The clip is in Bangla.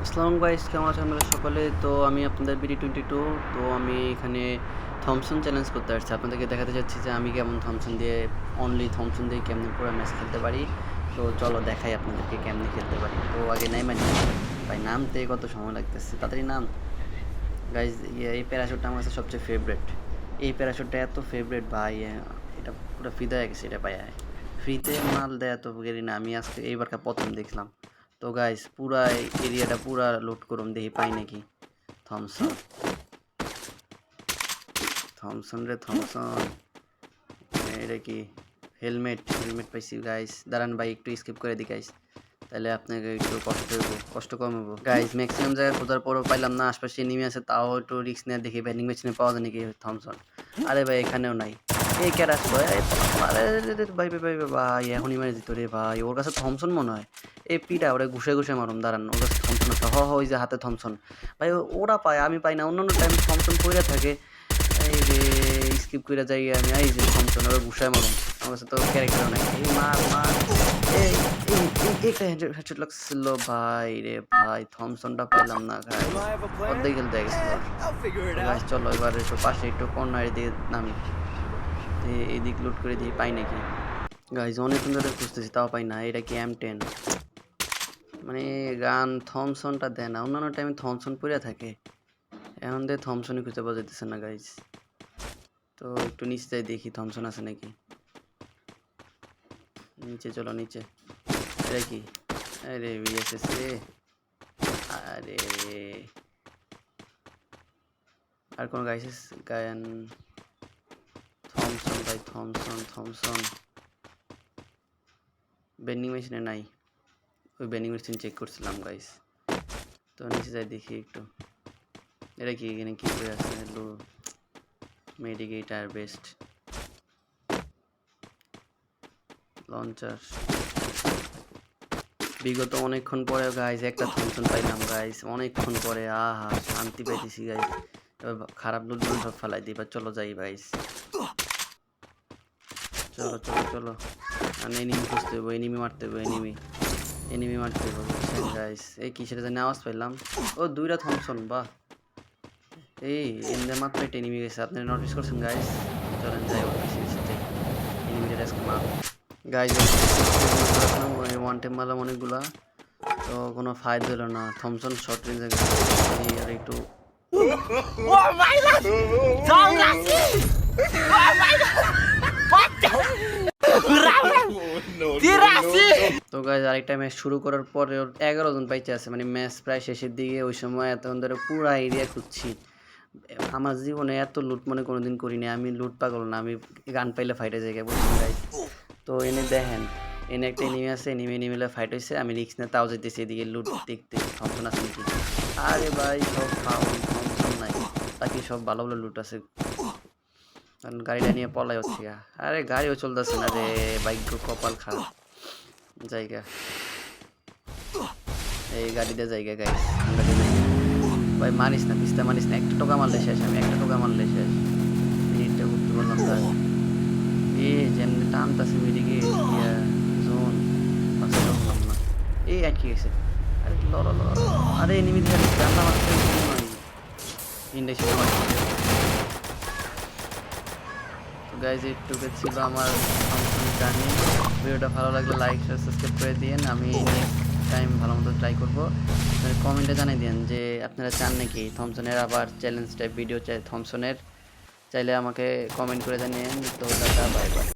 আসসালামু গাইস, কেমন আছেন আপনারা সকলে? তো আমি আপনাদের BD22। তো আমি এখানে থমসন চ্যালেঞ্জ করতে আসছি। আপনাদেরকে দেখাতে চাচ্ছি যে আমি কেমন থমসন দিয়ে, অনলি থমসন দিয়ে কেমনে পুরো ম্যাচ খেলতে পারি। তো চলো দেখাই আপনাদেরকে কেমনে খেলতে পারি। তো আগে নাইমা যাই ভাই, নামতে কত সময় লাগতেছে, তাড়াতাড়ি নাম গাইস। এই প্যারাশুটটা আমার কাছে সবচেয়ে ফেভারিট। এই প্যারাশুটটা এত ফেভারিট ভাই, এটা পুরো ফিদা হয়ে গেছে এটা পায়। ফ্রিতে মাল দেয় তো গেরি না, আমি আজকে এইবারকার প্রথম দেখলাম। তো গাইস পুরা এরিয়াটা পুরা লুট করুন, দেখি পাই নাকি থমসন। থমসন রে থমসন, এটা কি? হেলমেট হেলমেট পাইছি গাইস। দাঁড়ান ভাই, একটু স্কিপ করে দিই গাইস, তাহলে আপনাকে একটু কষ্ট কম হবো গাইস। ম্যাক্সিমাম জায়গায় খোঁজার পরও পাইলাম না, আশপাশে নেমে আছে, তাও একটু রিস্ক নিয়ে দেখি ভ্যান্ডিং মেশিনে পাওয়া যায় নাকি থমসন। আরে ভাই এখানেও নাই। এই ক্যারাস ভাই, আরে ভাই ভাই ভাই ভাই, এখনই মারি দিত রে ভাই। ওর কাছে থমসন মনে হয়। এই পিটা ওরা ঘুষে ঘুষে মারুম, দাঁড়ান। ওর কাছে থমসন আছে, ওই যে হাতে থমসন। ভাই ওরা পায়, আমি পাই না। অন্যান্য টাইম থমসন পইরা থাকে। এই যে স্কিপ করে যাই আমি, এই যে থমসন ওরা ঘুষায় মারুম। আমার কাছে তো ক্যারেক্টার নাই। এই মার মার, এই এই একটা হেডশট লাগছিল ভাই রে ভাই। থমসনটা পাইলাম না ভাই, Do I have a plan? অর্ধেক খেলতে গেছিল। I'll figure it তো out. গাইস চলো এবার একটু পাশে একটু কর্নার দিয়ে নামি, এই দিক লুট করে দিয়ে পাই নাকি। গাইস অনেকক্ষণ ধরে খুঁজতেছি, তাও পাই না। এটা কি M10? মানে গান থমসনটা দেয় না, অন্যান্য টাইমে থমসন পড়ে থাকে, এখন দিয়ে থমসনই খুঁজে পাওয়া যেতেছে না গাইস। তো একটু নিচে যাই দেখি থমসন আছে নাকি। নিচে চলো নিচে। এটা কি? আরে VSS রে, আরে আর কোন গাইস? গায়ন থমসন ভাই, থমসন বেন্ডিং মেশিনে নাই। ওই বেন্ডিং মেশিন চেক করছিলাম গাইস। তো নিচে যাই দেখি একটু। এটা কি? এখানে কি করে আছে? লো মেডিকেট আর বেস্ট লঞ্চার। বিগত অনেকক্ষণ পরে গাইস একটা থমসন পাইলাম গাইস, অনেকক্ষণ পরে। আহা শান্তি পাইতেছি গাইস। এবার খারাপ লুট সব ফেলাই দিই। এবার চলো যাই গাইস, চলো চলো চলো। আর এনিমি খুঁজতে হবে, এনিমি মারতে হবে, এনিমি মারতে হবে বুঝছেন গাইস। এই কিসের জানি আওয়াজ পাইলাম। ও দুইটা থমসন, বাহ। এই এমনি মাত্র একটা এনিমি গেছে, আপনি নোটিস করছেন গাইস? চলেন যাই ওর পিছিয়ে পিছিয়ে যাই, এনিমিটা আজকে মারো গাইস। ওয়ান টেম মারলাম অনেকগুলা, তো কোনো ফায়দা হলো না। থমসন শর্ট রেঞ্জে গেছে। এই আর একটু Oh my god! Don't ask me! Oh my god! What the? তো গাইস আরেকটা ম্যাচ শুরু করার পরে ওর 11 জন বাইচে আছে, মানে ম্যাচ প্রায় শেষের দিকে। ওই সময় এতক্ষণ ধরে পুরা এরিয়া খুঁজছি। আমার জীবনে এত লুট মনে কোনোদিন করিনি। আমি লুট পাগল না, আমি গান পাইলে ফাইটে জায়গায় বলছি গাইস। তো এনে দেখেন, এনে একটা এনিমি আছে, এনিমিলে ফাইট হয়েছে। আমি রিক্স নিয়ে তাও যেতেছি এদিকে লুট দেখতে, থমসন আছে নাকি। আরে ভাই সব ফাউল, থমসন নাই। বাকি সব ভালো ভালো লুট আছে, কারণ গাড়িটা নিয়ে পলাই হচ্ছে। আরে গাড়িও চলতেছে না রে, ভাগ্য কপাল খারাপ জায়গা। এই গাড়িতে জায়গা গাইস, আমরা জানি ভাই। মারিস না, পিস্তা মারিস না। একটা টোকা মারলে শেষ, আমি একটা টোকা মারলে শেষ। এইটা করতে পারলাম না। এ যেমনি টানতাছে মিডিকে ইয়া জোন, বাঁচাতে পারলাম না। এই আটকে গেছে। আরে লড় লড়, আরে এনিমি দিয়ে জানলা মারতে নয়, ইন্ডাকশন মারতে। তো গাইজ এইটুকু ছিল আমার জার্নি। ভিডিওটা ভালো লাগলে লাইক শেয়ার সাবস্ক্রাইব করে দিন। আমি নেক্সট টাইম ভালো মতো ট্রাই করবো। কমেন্টে জানিয়ে দিন যে আপনারা চান নাকি থমসনের আবার চ্যালেঞ্জ টাইপ ভিডিও চাই থমসনের, চাইলে আমাকে কমেন্ট করে জানিয়েন। তো টাটা, বাই বাই।